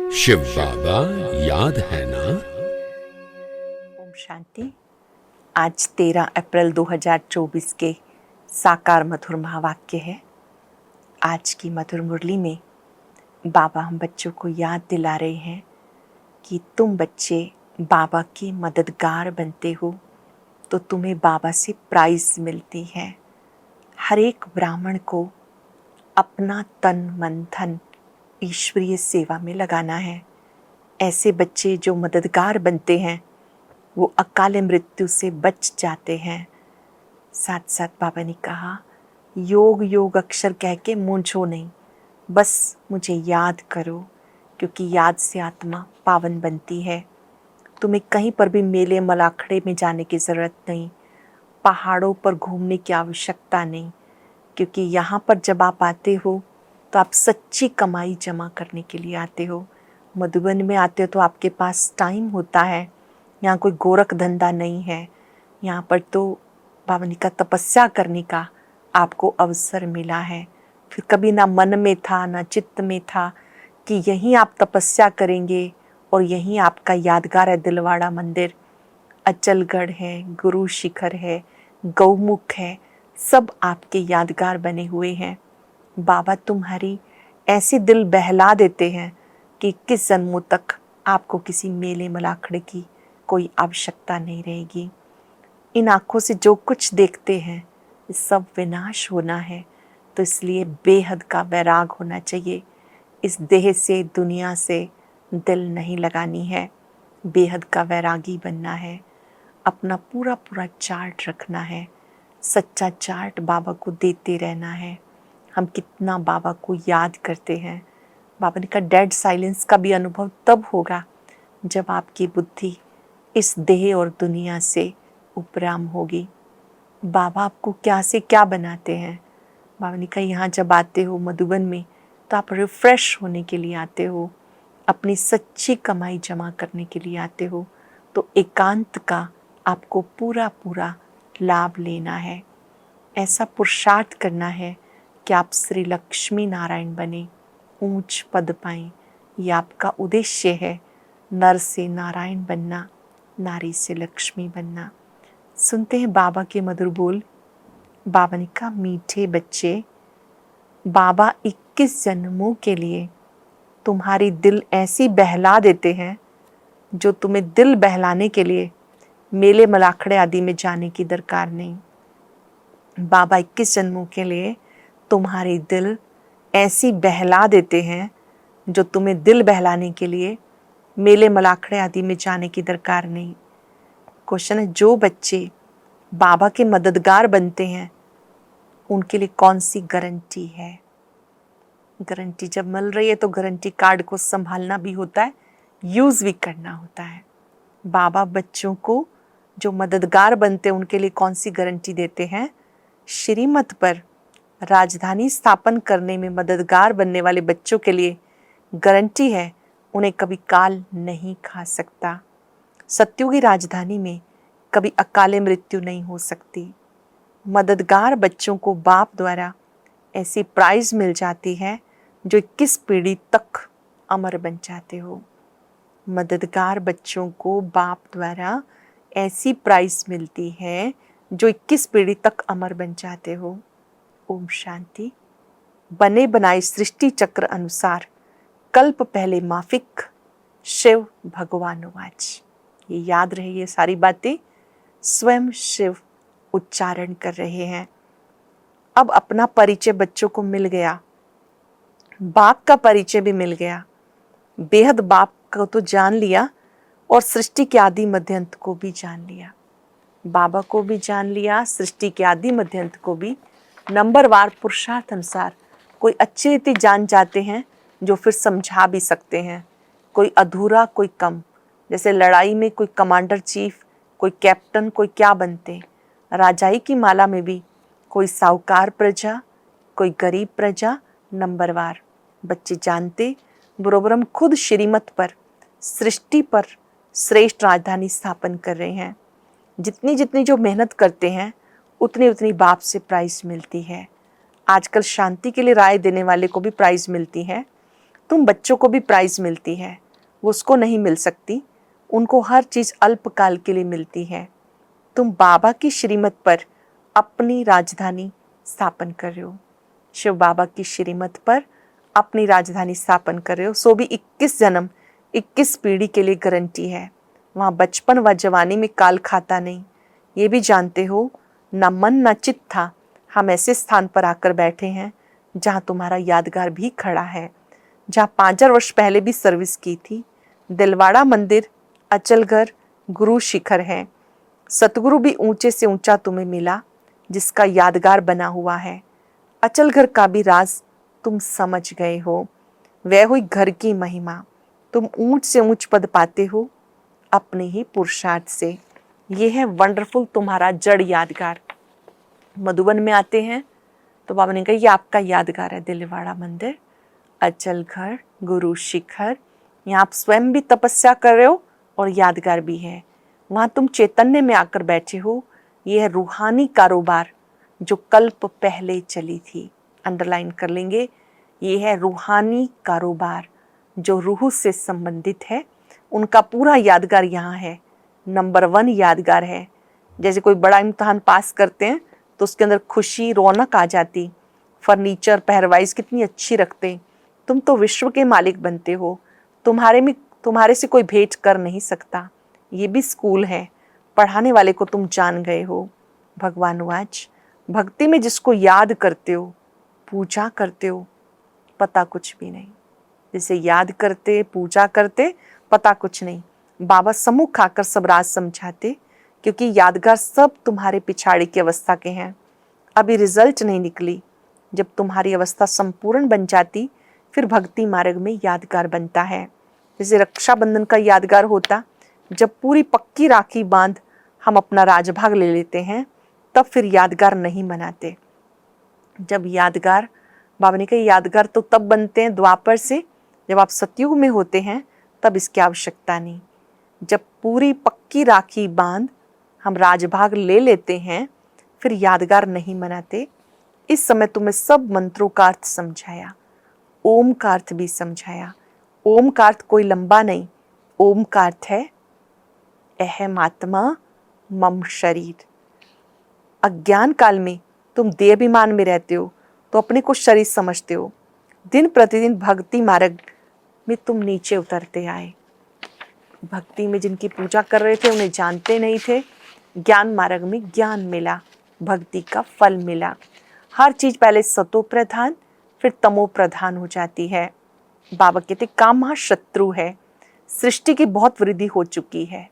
शिव बाबा याद है ना। ओम शांति। आज 13 अप्रैल 2024 के साकार मधुर महावाक्य है। आज की मधुर मुरली में बाबा हम बच्चों को याद दिला रहे हैं कि तुम बच्चे बाबा के मददगार बनते हो तो तुम्हें बाबा से प्राइज मिलती है। हर एक ब्राह्मण को अपना तन मन धन ईश्वरीय सेवा में लगाना है। ऐसे बच्चे जो मददगार बनते हैं वो अकाल मृत्यु से बच जाते हैं। साथ साथ बाबा ने कहा, योग योग अक्षर कह के मूंझो नहीं, बस मुझे याद करो, क्योंकि याद से आत्मा पावन बनती है। तुम्हें कहीं पर भी मेले मलाखड़े में जाने की ज़रूरत नहीं, पहाड़ों पर घूमने की आवश्यकता नहीं, क्योंकि यहाँ पर जब आप आते हो तो आप सच्ची कमाई जमा करने के लिए आते हो। मधुबन में आते हो तो आपके पास टाइम होता है। यहाँ कोई गोरख धंधा नहीं है। यहाँ पर तो बाबा का तपस्या करने का आपको अवसर मिला है। फिर कभी ना मन में था ना चित्त में था कि यहीं आप तपस्या करेंगे और यहीं आपका यादगार है दिलवाड़ा मंदिर, अचलगढ़ है, गुरु शिखर है, गौमुख है, सब आपके यादगार बने हुए हैं। बाबा तुम्हारी ऐसी दिल बहला देते हैं कि किस जन्मों तक आपको किसी मेले मलाखड़े की कोई आवश्यकता नहीं रहेगी। इन आँखों से जो कुछ देखते हैं सब विनाश होना है, तो इसलिए बेहद का वैराग होना चाहिए। इस देह से दुनिया से दिल नहीं लगानी है, बेहद का वैरागी बनना है। अपना पूरा पूरा चार्ट रखना है, सच्चा चार्ट बाबा को देते रहना है। हम कितना बाबा को याद करते हैं। बाबा ने कहा डेड साइलेंस का भी अनुभव तब होगा जब आपकी बुद्धि इस देह और दुनिया से उपराम होगी। बाबा आपको क्या से क्या बनाते हैं। बाबा ने कहा यहाँ जब आते हो मधुबन में तो आप रिफ्रेश होने के लिए आते हो, अपनी सच्ची कमाई जमा करने के लिए आते हो, तो एकांत का आपको पूरा पूरा लाभ लेना है। ऐसा पुरुषार्थ करना है कि आप श्री लक्ष्मी नारायण बने, ऊंच पद पाएं। ये आपका उद्देश्य है, नर से नारायण बनना, नारी से लक्ष्मी बनना। सुनते हैं बाबा के मधुर बोल। बाबा ने कहा, मीठे बच्चे, बाबा 21 जन्मों के लिए तुम्हारी दिल ऐसी बहला देते हैं जो तुम्हें दिल बहलाने के लिए मेले मलाखड़े आदि में जाने की दरकार नहीं। बाबा 21 जन्मों के लिए तुम्हारी दिल ऐसी बहला देते हैं जो तुम्हें दिल बहलाने के लिए मेले मलाखड़े आदि में जाने की दरकार नहीं। क्वेश्चन है, जो बच्चे बाबा के मददगार बनते हैं उनके लिए कौन सी गारंटी है। गारंटी जब मिल रही है तो गारंटी कार्ड को संभालना भी होता है, यूज भी करना होता है। बाबा बच्चों को जो मददगार बनते हैं उनके लिए कौन सी गारंटी देते हैं। श्रीमत पर राजधानी स्थापन करने में मददगार बनने वाले बच्चों के लिए गारंटी है, उन्हें कभी काल नहीं खा सकता। सत्युगी राजधानी में कभी अकाले मृत्यु नहीं हो सकती। मददगार बच्चों को बाप द्वारा ऐसी प्राइज मिल जाती है जो 21 पीढ़ी तक अमर बन जाते हो। मददगार बच्चों को बाप द्वारा ऐसी प्राइज मिलती है जो 21 पीढ़ी तक अमर बन जाते हो। ओम शांति। बने बनाए सृष्टि चक्र अनुसार कल्प पहले माफिक शिव भगवानुवाच। ये याद रहे, ये सारी बातें स्वयं शिव उच्चारण कर रहे हैं। अब अपना परिचय बच्चों को मिल गया, बाप का परिचय भी मिल गया। बेहद बाप को तो जान लिया और सृष्टि के आदि मध्यंत को भी जान लिया। बाबा को भी जान लिया, सृष्टि के आदि मध्यंत को भी। नंबरवार पुरुषार्थ अनुसार कोई अच्छी रीति जान जाते हैं जो फिर समझा भी सकते हैं, कोई अधूरा कोई कम। जैसे लड़ाई में कोई कमांडर चीफ, कोई कैप्टन, कोई क्या बनते। राजाई की माला में भी कोई साहूकार प्रजा, कोई गरीब प्रजा, नंबरवार। बच्चे जानते बरोबर हम खुद श्रीमत पर सृष्टि पर श्रेष्ठ राजधानी स्थापन कर रहे हैं। जितनी जितनी जो मेहनत करते हैं उतनी उतनी बाप से प्राइज मिलती है। आजकल शांति के लिए राय देने वाले को भी प्राइज मिलती है। तुम बच्चों को भी प्राइज मिलती है, वो उसको नहीं मिल सकती, उनको हर चीज अल्पकाल के लिए मिलती है। तुम बाबा की श्रीमत पर अपनी राजधानी स्थापन कर रहे हो, शिव बाबा की श्रीमत पर अपनी राजधानी स्थापन कर रहे हो, सो भी 21 जन्म 21 पीढ़ी के लिए गारंटी है। वहाँ बचपन व जवानी में काल खाता नहीं, ये भी जानते हो। न मन न चित था, हम ऐसे स्थान पर आकर बैठे हैं जहाँ तुम्हारा यादगार भी खड़ा है, जहाँ 5,000 वर्ष पहले भी सर्विस की थी। दिलवाड़ा मंदिर, अचलघर, गुरु शिखर है। सतगुरु भी ऊंचे से ऊंचा तुम्हें मिला, जिसका यादगार बना हुआ है। अचलघर का भी राज तुम समझ गए हो, वह हुई घर की महिमा। तुम ऊंच से ऊंच पद पाते हो अपने ही पुरुषार्थ से। ये है वंडरफुल तुम्हारा जड़ यादगार। मधुबन में आते हैं तो बाबा ने कहा ये आपका यादगार है, दिलवाड़ा मंदिर, अचलघर, गुरु शिखर। यहाँ आप स्वयं भी तपस्या कर रहे हो और यादगार भी है। वहाँ तुम चैतन्य में आकर बैठे हो। ये है रूहानी कारोबार जो कल्प पहले चली थी। अंडरलाइन कर लेंगे, ये है रूहानी कारोबार जो रूह से संबंधित है। उनका पूरा यादगार यहाँ है, नंबर 1 यादगार है। जैसे कोई बड़ा इम्तहान पास करते हैं तो उसके अंदर खुशी रौनक आ जाती, फर्नीचर पहरवाइज कितनी अच्छी रखते। तुम तो विश्व के मालिक बनते हो, तुम्हारे से कोई भेंट कर नहीं सकता। ये भी स्कूल है, पढ़ाने वाले को तुम जान गए हो। भगवान वाच, भक्ति में जिसको याद करते हो, पूजा करते हो, पता कुछ भी नहीं। जिसे याद करते, पूजा करते, पता कुछ नहीं। बाबा सम्मुख आकर सब राज समझाते, क्योंकि यादगार सब तुम्हारे पिछाड़ी की अवस्था के हैं। अभी रिजल्ट नहीं निकली। जब तुम्हारी अवस्था संपूर्ण बन जाती, फिर भक्ति मार्ग में यादगार बनता है। जैसे रक्षाबंधन का यादगार होता, जब पूरी पक्की राखी बांध हम अपना राजभाग ले लेते हैं, तब फिर यादगार नहीं मनाते। जब यादगार, बाबा ने कहा यादगार तो तब बनते हैं द्वापर से, जब आप सतयुग में होते हैं तब इसकी आवश्यकता नहीं। जब पूरी पक्की राखी बांध हम राजभाग ले लेते हैं, फिर यादगार नहीं मनाते। इस समय तुम्हें सब मंत्रों का अर्थ समझाया, ओम का अर्थ भी समझाया। ओम का अर्थ कोई लंबा नहीं, ओम का अर्थ है अहम आत्मा मम शरीर। अज्ञान काल में तुम देहाभिमान में रहते हो तो अपने को शरीर समझते हो। दिन प्रतिदिन भक्ति मार्ग में तुम नीचे उतरते आए। भक्ति में जिनकी पूजा कर रहे थे उन्हें जानते नहीं थे, ज्ञान मार्ग में ज्ञान मिला, भक्ति का फल मिला। हर चीज पहले सतो प्रधान फिर तमो प्रधान हो जाती है। बाबा कहते काम महाशत्रु है, सृष्टि की बहुत वृद्धि हो चुकी है,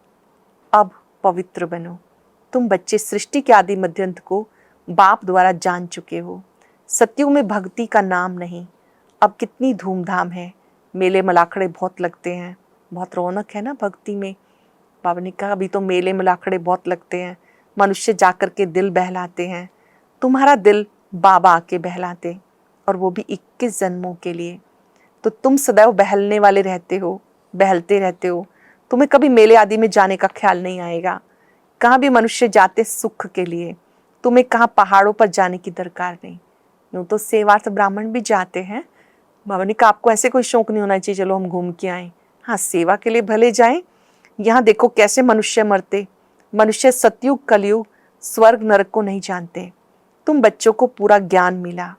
अब पवित्र बनो। तुम बच्चे सृष्टि के आदि मध्यंत को बाप द्वारा जान चुके हो। सतयुग में भक्ति का नाम नहीं, अब कितनी धूमधाम है, मेले मलाखड़े बहुत लगते हैं, बहुत रौनक है ना भक्ति में। बाबा ने कहा अभी तो मेले मलाखड़े बहुत लगते हैं, मनुष्य जाकर के दिल बहलाते हैं। तुम्हारा दिल बाबा आके बहलाते, और वो भी 21 जन्मों के लिए। तो तुम सदैव बहलने वाले रहते हो, बहलते रहते हो। तुम्हें कभी मेले आदि में जाने का ख्याल नहीं आएगा। कहाँ भी मनुष्य जाते सुख के लिए, तुम्हें कहाँ पहाड़ों पर जाने की दरकार नहीं। यूँ तो सेवार्थ ब्राह्मण भी जाते हैं। बाबा ने कहा आपको ऐसे कोई शौक नहीं होना चाहिए चलो हम घूम के आए। हाँ, सेवा के लिए भले जाएं। यहाँ देखो कैसे मनुष्य मरते। मनुष्य सतयुग कलयुग स्वर्ग नरक को नहीं जानते। तुम बच्चों को पूरा ज्ञान मिला।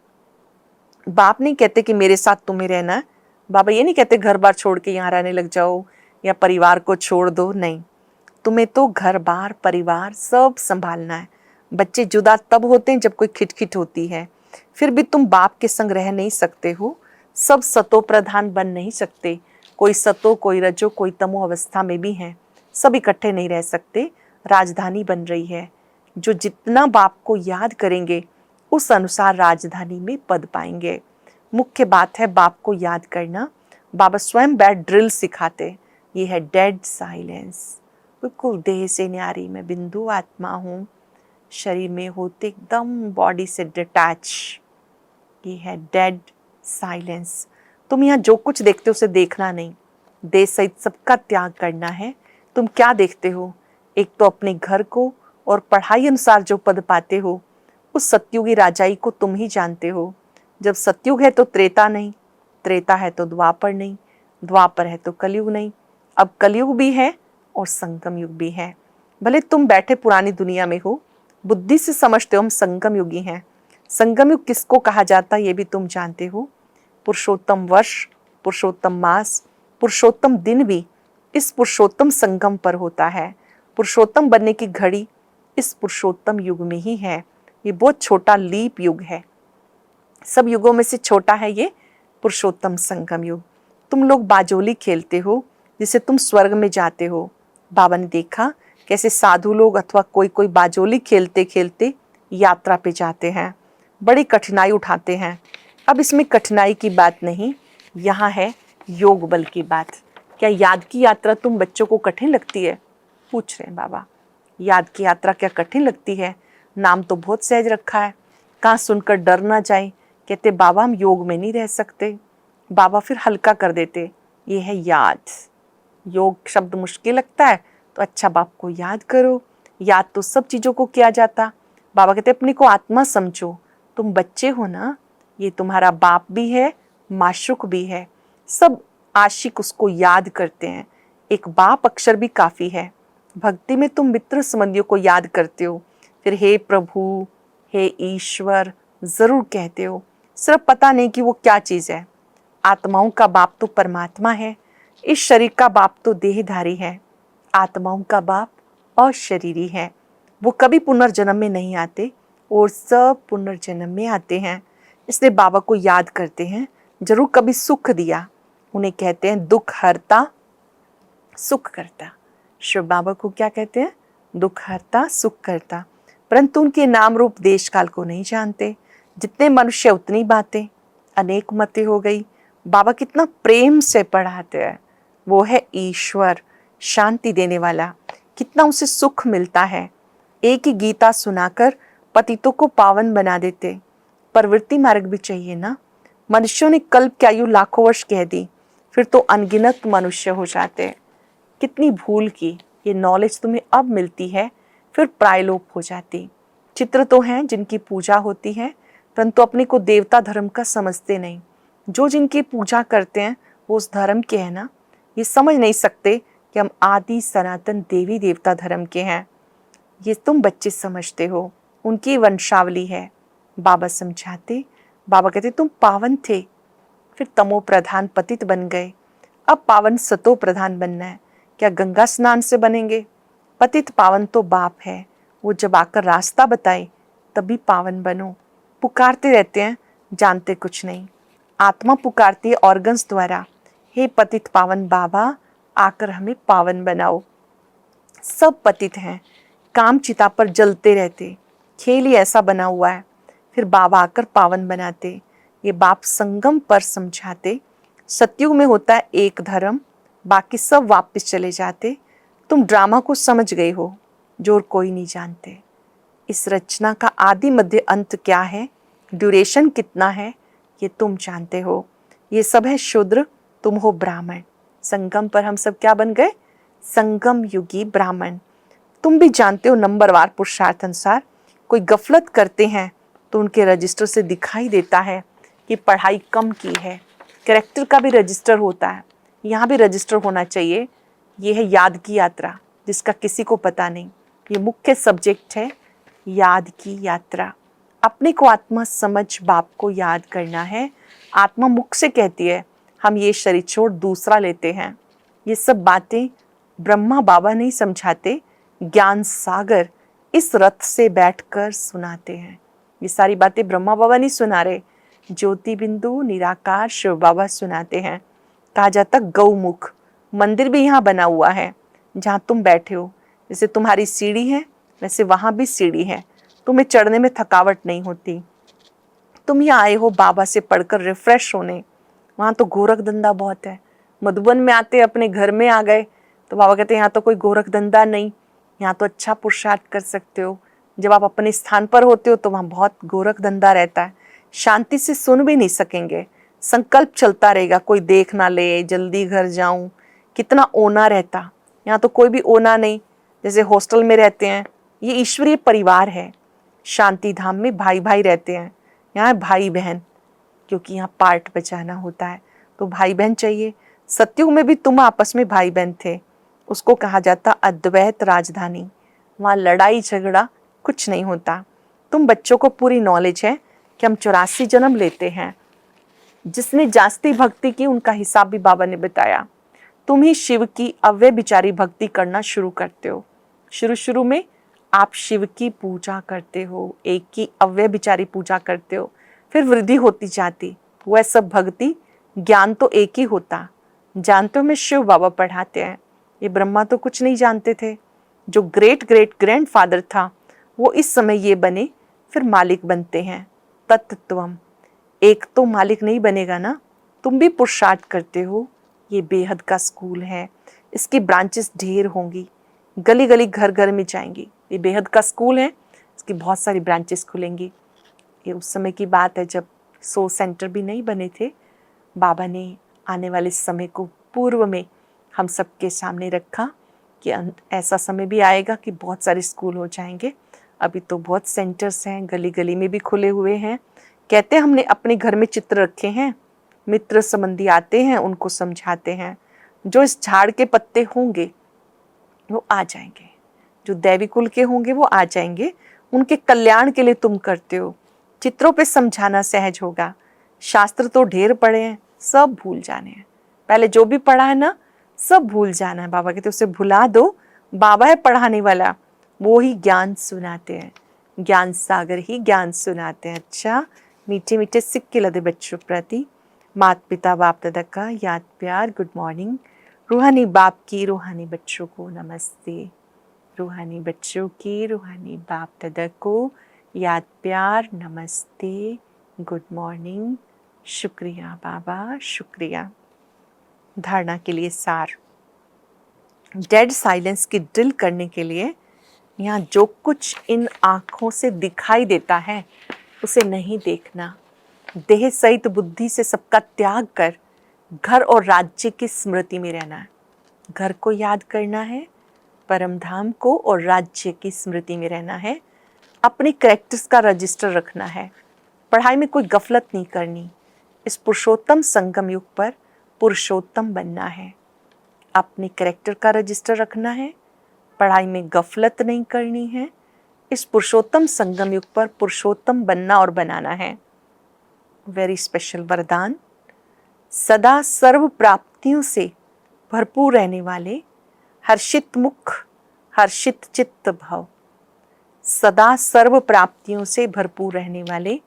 बाप नहीं कहते कि मेरे साथ तुम्हें रहना है। बाबा ये नहीं कहते घर बार छोड़ के यहाँ रहने लग जाओ या परिवार को छोड़ दो, नहीं। तुम्हें तो घर बार परिवार सब संभालना है। बच्चे जुदा तब होते हैं जब कोई खिटखिट होती है, फिर भी तुम बाप के संग रह नहीं सकते हो। सब सतो प्रधान बन नहीं सकते, कोई सतो कोई रजो कोई तमो अवस्था में भी हैं, सब इकट्ठे नहीं रह सकते। राजधानी बन रही है, जो जितना बाप को याद करेंगे उस अनुसार राजधानी में पद पाएंगे। मुख्य बात है बाप को याद करना। बाबा स्वयं बैठ ड्रिल सिखाते, ये है डेड साइलेंस। बिल्कुल देह से न्यारी, मैं बिंदु आत्मा हूँ, शरीर में होते एकदम बॉडी से डिटैच। ये है डेड साइलेंस। तुम यहाँ जो कुछ देखते हो उसे देखना नहीं, देह सहित सबका त्याग करना है। तुम क्या देखते हो? एक तो अपने घर को, और पढ़ाई अनुसार जो पद पाते हो उस सतयुगी राजाई को तुम ही जानते हो। जब सतयुग है तो त्रेता नहीं, त्रेता है तो द्वापर नहीं, द्वापर है तो कलयुग नहीं, अब कलयुग भी है और संगम युग भी है। भले तुम बैठे पुरानी दुनिया में हो, बुद्धि से समझते हो हम संगम युगी हैं। संगम युग किसको कहा जाता है ये भी तुम जानते हो। पुरुषोत्तम वर्ष, पुरुषोत्तम मास, पुरुषोत्तम दिन भी इस पुरुषोत्तम संगम पर होता है। पुरुषोत्तम बनने की घड़ी इस पुरुषोत्तम युग में ही है। ये बहुत छोटा लीप युग है, सब युगों में से छोटा है ये पुरुषोत्तम संगम युग। तुम लोग बाजोली खेलते हो जिसे तुम स्वर्ग में जाते हो। बाबा ने देखा कैसे साधु लोग अथवा कोई कोई बाजोली खेलते खेलते यात्रा पे जाते हैं, बड़ी कठिनाई उठाते हैं। अब इसमें कठिनाई की बात नहीं, यहाँ है योग बल की बात। क्या याद की यात्रा तुम बच्चों को कठिन लगती है? पूछ रहे हैं बाबा, याद की यात्रा क्या कठिन लगती है? नाम तो बहुत सहज रखा है, कहाँ सुनकर डर ना जाए। कहते बाबा हम योग में नहीं रह सकते। बाबा फिर हल्का कर देते, ये है याद। योग शब्द मुश्किल लगता है तो अच्छा बाप को याद करो। याद तो सब चीज़ों को किया जाता। बाबा कहते अपने को आत्मा समझो, तुम बच्चे हो ना, ये तुम्हारा बाप भी है, माशुक भी है, सब आशिक उसको याद करते हैं। एक बाप अक्षर भी काफ़ी है। भक्ति में तुम मित्र संबंधियों को याद करते हो, फिर हे प्रभु, हे ईश्वर ज़रूर कहते हो। सिर्फ पता नहीं कि वो क्या चीज़ है। आत्माओं का बाप तो परमात्मा है, इस शरीर का बाप तो देहधारी है। आत्माओं का बाप अशरीरी है, वो कभी पुनर्जन्म में नहीं आते और सब पुनर्जन्म में आते हैं। इसलिए बाबा को याद करते हैं, जरूर कभी सुख दिया। उन्हें कहते हैं दुख हरता सुख करता। शिव बाबा को क्या कहते हैं? दुख हरता सुख करता। परंतु उनके नाम रूप देश काल को नहीं जानते। जितने मनुष्य उतनी बातें, अनेक मतें हो गई। बाबा कितना प्रेम से पढ़ाते हैं। वो है ईश्वर, शांति देने वाला। कितना उसे सुख मिलता है। एक ही गीता सुनाकर पतितों को पावन बना देते। प्रवृत्ति मार्ग भी चाहिए ना। मनुष्यों ने कल्प की आयु लाखों वर्ष कह दी, फिर तो अनगिनत मनुष्य हो जाते। कितनी भूल की, ये नॉलेज तुम्हें अब मिलती है, फिर प्रायलोप हो जाती। चित्र तो हैं जिनकी पूजा होती है, परंतु अपने को देवता धर्म का समझते नहीं। जो जिनकी पूजा करते हैं वो उस धर्म के हैं ना, ये समझ नहीं सकते कि हम आदि सनातन देवी देवता धर्म के हैं। ये तुम बच्चे समझते हो, उनकी वंशावली है। बाबा समझाते, बाबा कहते तुम पावन थे, फिर तमो प्रधान पतित बन गए, अब पावन सतो प्रधान बनना है। क्या गंगा स्नान से बनेंगे? पतित पावन तो बाप है, वो जब आकर रास्ता बताए तभी पावन बनो। पुकारते रहते हैं, जानते कुछ नहीं। आत्मा पुकारती है ऑर्गन्स द्वारा, हे पतित पावन बाबा आकर हमें पावन बनाओ। सब पतित हैं, काम चिता पर जलते रहते, खेल ही ऐसा बना हुआ है। फिर बाबा आकर पावन बनाते। ये बाप संगम पर समझाते, सतयुग में होता है एक धर्म, बाकी सब वापस चले जाते। तुम ड्रामा को समझ गए हो, जो और कोई नहीं जानते। इस रचना का आदि मध्य अंत क्या है, ड्यूरेशन कितना है, ये तुम जानते हो। ये सब है शूद्र, तुम हो ब्राह्मण। संगम पर हम सब क्या बन गए? संगम युगी ब्राह्मण। तुम भी जानते हो नंबरवार पुरुषार्थ अनुसार। कोई गफलत करते हैं तो उनके रजिस्टर से दिखाई देता है कि पढ़ाई कम की है। कैरेक्टर का भी रजिस्टर होता है, यहाँ भी रजिस्टर होना चाहिए। ये है याद की यात्रा, जिसका किसी को पता नहीं। ये मुख्य सब्जेक्ट है, याद की यात्रा। अपने को आत्मा समझ बाप को याद करना है। आत्मा मुख से कहती है हम ये शरीर छोड़ दूसरा लेते हैं। ये सब बातें ब्रह्मा बाबा नहीं समझाते, ज्ञान सागर इस रथ से बैठकर सुनाते हैं। ये सारी बातें ब्रह्मा बाबा नहीं सुना रहे, ज्योति बिंदु निराकार शिव बाबा सुनाते हैं। कहा जाता गौमुख मंदिर भी यहाँ बना हुआ है जहाँ तुम बैठे हो। जैसे तुम्हारी सीढ़ी है वैसे वहाँ भी सीढ़ी है, तुम्हें चढ़ने में थकावट नहीं होती। तुम यहाँ आए हो बाबा से पढ़कर रिफ्रेश होने, वहाँ तो गोरख धंधा बहुत है। मधुबन में आते अपने घर में आ गए तो बाबा कहते हैं यहाँ तो कोई गोरख धंधा नहीं, यहाँ तो अच्छा पुरुषार्थ कर सकते हो। जब आप अपने स्थान पर होते हो तो वहाँ बहुत गोरख धंधा रहता है, शांति से सुन भी नहीं सकेंगे। संकल्प चलता रहेगा, कोई देख ना ले, जल्दी घर जाऊं। कितना ओना रहता, यहाँ तो कोई भी ओना नहीं। जैसे हॉस्टल में रहते हैं, ये ईश्वरीय परिवार है। शांति धाम में भाई भाई रहते हैं, यहाँ भाई बहन, क्योंकि यहाँ पार्ट बजाना होता है। तो भाई बहन चाहिए। सतयुग में भी तुम आपस में भाई बहन थे, उसको कहा जाता अद्वैत राजधानी। वहाँ लड़ाई झगड़ा कुछ नहीं होता। तुम बच्चों को पूरी नॉलेज है कि हम 84 जन्म लेते हैं। जिसने जास्ती भक्ति की उनका हिसाब भी बाबा ने बताया। तुम ही शिव की अव्यभिचारी भक्ति करना शुरू करते हो। शुरू शुरू में आप शिव की पूजा करते हो, एक की अव्यभिचारी पूजा करते हो, फिर वृद्धि होती जाती। वह सब भक्ति ज्ञान तो एक ही होता। जानते हो मैं शिव बाबा पढ़ाते हैं। ये ब्रह्मा तो कुछ नहीं जानते थे। जो ग्रेट ग्रेट ग्रैंडफादर था वो इस समय ये बने, फिर मालिक बनते हैं। तत्त्वम एक तो मालिक नहीं बनेगा ना, तुम भी पुरुषार्थ करते हो। ये बेहद का स्कूल है, इसकी ब्रांचेस ढेर होंगी, गली गली घर घर में जाएंगी। ये बेहद का स्कूल है, इसकी बहुत सारी ब्रांचेस खुलेंगी। ये उस समय की बात है जब 100 सेंटर भी नहीं बने थे। बाबा ने आने वाले समय को पूर्व में हम सबके सामने रखा कि ऐसा समय भी आएगा कि बहुत सारे स्कूल हो जाएंगे। अभी तो बहुत सेंटर्स हैं, गली गली में भी खुले हुए हैं। कहते हैं हमने अपने घर में चित्र रखे हैं, मित्र संबंधी आते हैं, उनको समझाते हैं। जो इस झाड़ के पत्ते होंगे वो आ जाएंगे, जो दैवी कुल के होंगे वो आ जाएंगे। उनके कल्याण के लिए तुम करते हो। चित्रों पे समझाना सहज होगा। शास्त्र तो ढेर पढ़े हैं, सब भूल जाने हैं। पहले जो भी पढ़ा है ना सब भूल जाना है। बाबा कहते उसे भुला दो, बाबा है पढ़ाने वाला, वो ही ज्ञान सुनाते हैं। ज्ञान सागर ही ज्ञान सुनाते हैं। अच्छा, मीठे मीठे सिक्के लदे बच्चों प्रति माता पिता बाप दादा का याद प्यार, गुड मॉर्निंग। रूहानी बाप की रूहानी बच्चों को नमस्ते। रूहानी बच्चों की रूहानी बाप दादा को याद प्यार, नमस्ते, गुड मॉर्निंग। शुक्रिया बाबा, शुक्रिया। धारणा के लिए सार। डेड साइलेंस की ड्रिल करने के लिए यहाँ जो कुछ इन आँखों से दिखाई देता है उसे नहीं देखना। देह सहित बुद्धि से सबका त्याग कर घर और राज्य की स्मृति में रहना है। घर को याद करना है, परम धाम को और राज्य की स्मृति में रहना है। अपने कैरेक्टर्स का रजिस्टर रखना है। पढ़ाई में कोई गफलत नहीं करनी। इस पुरुषोत्तम संगम युग पर पुरुषोत्तम बनना है। अपने कैरेक्टर का रजिस्टर रखना है, पढ़ाई में गफलत नहीं करनी है। इस पुरुषोत्तम संगम युग पर पुरुषोत्तम बनना और बनाना है। वेरी स्पेशल वरदान। सदा सर्व प्राप्तियों से भरपूर रहने वाले, हर्षित मुख हर्षित चित्त भव। सदा सर्व प्राप्तियों से भरपूर रहने वाले,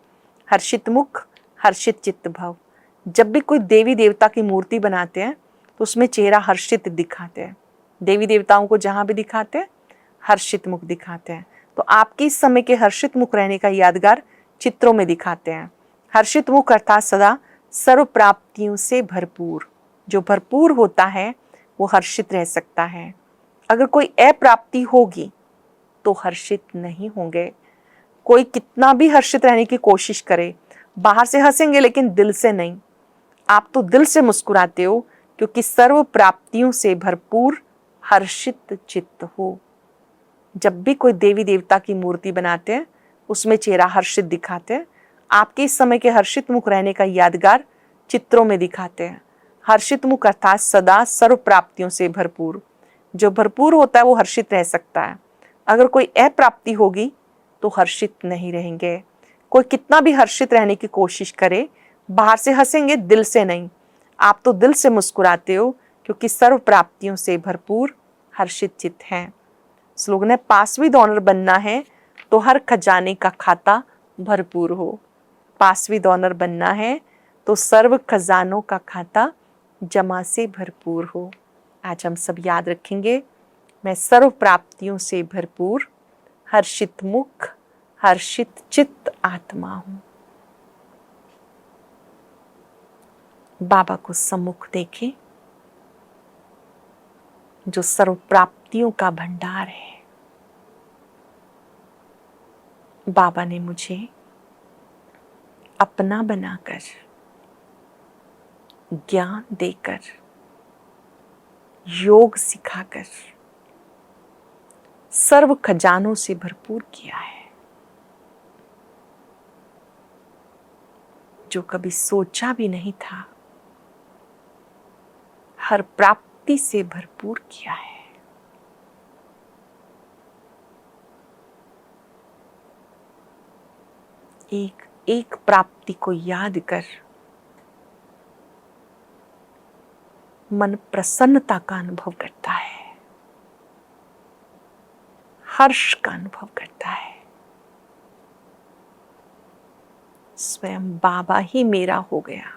हर्षित मुख हर्षित चित्त भव। जब भी कोई देवी देवता की मूर्ति बनाते हैं तो उसमें चेहरा हर्षित दिखाते हैं। देवी देवताओं को जहाँ भी दिखाते हैं हर्षित मुख दिखाते हैं। तो आपके इस समय के हर्षित मुख रहने का यादगार चित्रों में दिखाते हैं। हर्षित मुख अर्थात सदा सर्व प्राप्तियों से भरपूर। जो भरपूर होता है वो हर्षित रह सकता है। अगर कोई अप्राप्ति होगी तो हर्षित नहीं होंगे। कोई कितना भी हर्षित रहने की कोशिश करे, बाहर से हंसेंगे लेकिन दिल से नहीं। आप तो दिल से मुस्कुराते हो क्योंकि सर्व प्राप्तियों से भरपूर हर्षित चित्त हो। जब भी कोई देवी देवता की मूर्ति बनाते हैं उसमें चेहरा हर्षित दिखाते हैं। आपके इस समय के हर्षित मुख रहने का यादगार चित्रों में दिखाते हैं। हर्षित मुख अर्थात सदा सर्व प्राप्तियों से भरपूर। जो भरपूर होता है वो हर्षित रह सकता है। अगर कोई अप्राप्ति होगी तो हर्षित नहीं रहेंगे। कोई कितना भी हर्षित रहने की कोशिश करे, बाहर से हंसेंगे दिल से नहीं। आप तो दिल से मुस्कुराते हो क्योंकि सर्व प्राप्तियों से भरपूर हर्षित चित्त हैं। स्लोगन है, पास विद ऑनर बनना है तो हर खजाने का खाता भरपूर हो। पास विद ऑनर बनना है तो सर्व खजानों का खाता जमा से भरपूर हो। आज हम सब याद रखेंगे, मैं सर्व प्राप्तियों से भरपूर हर्षित मुख हर्षित चित्त आत्मा हूँ। बाबा को सम्मुख देखें जो सर्व प्राप्तियों का भंडार है। बाबा ने मुझे अपना बनाकर, ज्ञान देकर, योग सिखाकर सर्व खजानों से भरपूर किया है। जो कभी सोचा भी नहीं था हर प्राप्ति से भरपूर किया है। एक एक प्राप्ति को याद कर मन प्रसन्नता का अनुभव करता है, हर्ष का अनुभव करता है। स्वयं बाबा ही मेरा हो गया,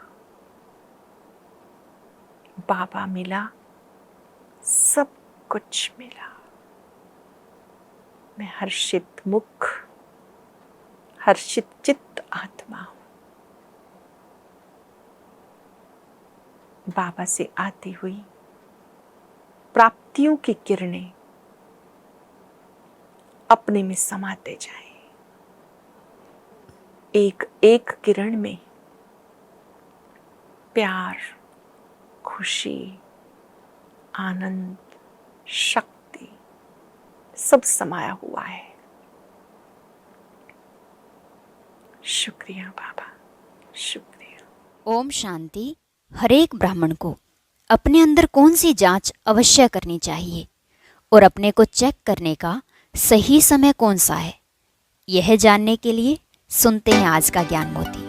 बाबा मिला, सब कुछ मिला। मैं हर्षित मुख, हर्षित चित्त आत्मा हूं। बाबा से आती हुई प्राप्तियों की किरणें अपने में समाते जाएं। एक एक किरण में प्यार, खुशी, आनंद, शक्ति सब समाया हुआ है। शुक्रिया बाबा, शुक्रिया। ओम शांति। हरेक ब्राह्मण को अपने अंदर कौन सी जांच अवश्य करनी चाहिए और अपने को चेक करने का सही समय कौन सा है, यह जानने के लिए सुनते हैं आज का ज्ञान मोती।